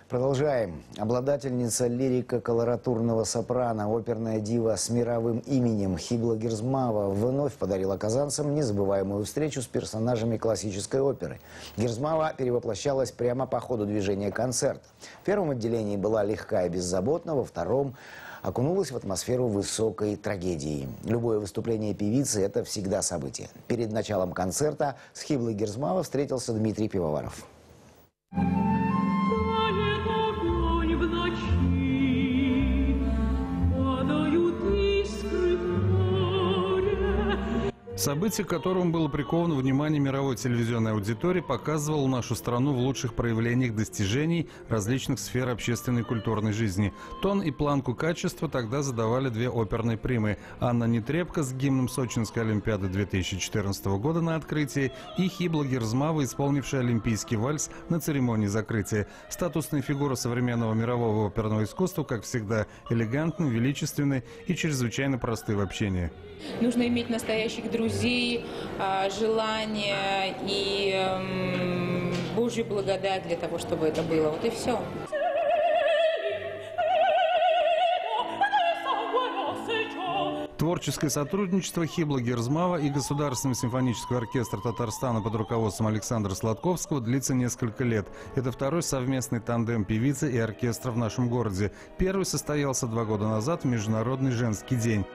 Продолжаем. Обладательница лирико-колоратурного сопрано, оперная дива с мировым именем Хибла Герзмава вновь подарила казанцам незабываемую встречу с персонажами классической оперы. Герзмава перевоплощалась прямо по ходу движения концерта. В первом отделении была легка и беззаботна, во втором окунулась в атмосферу высокой трагедии. Любое выступление певицы – это всегда событие. Перед началом концерта с Хиблой Герзмава встретился Дмитрий Пивоваров. Событие, к которому было приковано внимание мировой телевизионной аудитории, показывало нашу страну в лучших проявлениях достижений различных сфер общественной и культурной жизни. Тон и планку качества тогда задавали две оперные примы. Анна Нетребко с гимном Сочинской Олимпиады 2014 года на открытии и Хибла Герзмава, исполнившая олимпийский вальс на церемонии закрытия. Статусная фигура современного мирового оперного искусства, как всегда, элегантны, величественны и чрезвычайно просты в общении. Нужно иметь настоящих друзей, желание и Божью благодать для того, чтобы это было. Вот и все. Творческое сотрудничество Хибла Герзмава и Государственного симфонического оркестра Татарстана под руководством Александра Сладковского длится несколько лет. Это второй совместный тандем певицы и оркестра в нашем городе. Первый состоялся 2 года назад в Международный женский день.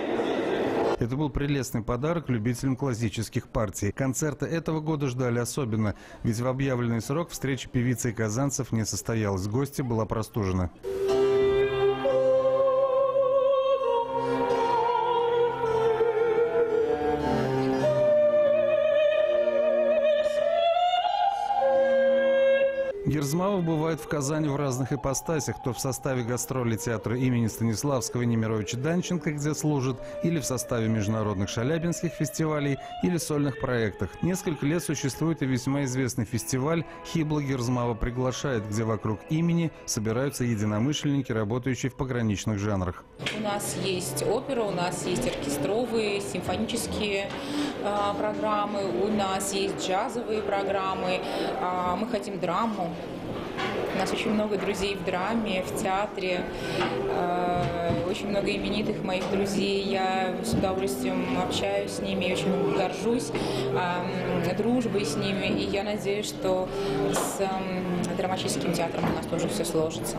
Это был прелестный подарок любителям классических партий. Концерты этого года ждали особенно, ведь в объявленный срок встреча певицы и казанцев не состоялась. Гостья была простужена. Герзмава бывает в Казани в разных ипостасях, то в составе гастролей театра имени Станиславского и Немировича Данченко, где служит, или в составе международных шаляпинских фестивалей, или сольных проектах. Несколько лет существует и весьма известный фестиваль «Хибла Герзмава приглашает», где вокруг имени собираются единомышленники, работающие в пограничных жанрах. У нас есть опера, у нас есть оркестровые, симфонические программы, у нас есть джазовые программы, мы хотим драму. У нас очень много друзей в драме, в театре, очень много именитых моих друзей. Я с удовольствием общаюсь с ними, очень горжусь дружбой с ними. И я надеюсь, что с драматическим театром у нас тоже все сложится.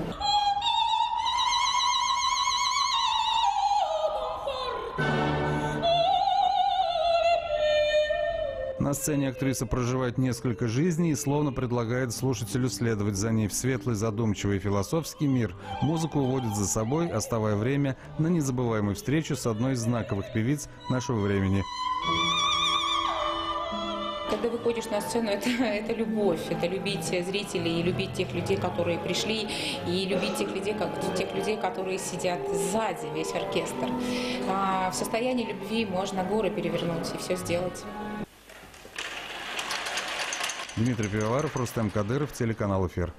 На сцене актриса проживает несколько жизней и словно предлагает слушателю следовать за ней в светлый, задумчивый философский мир. Музыку уводит за собой, оставая время на незабываемую встречу с одной из знаковых певиц нашего времени. Когда выходишь на сцену, это любовь, это любить зрителей, любить тех людей, которые пришли, и любить тех людей, которые сидят сзади, весь оркестр. В состоянии любви можно горы перевернуть и все сделать. Дмитрий Пивоваров, Рустем Кадыров, телеканал «Эфир».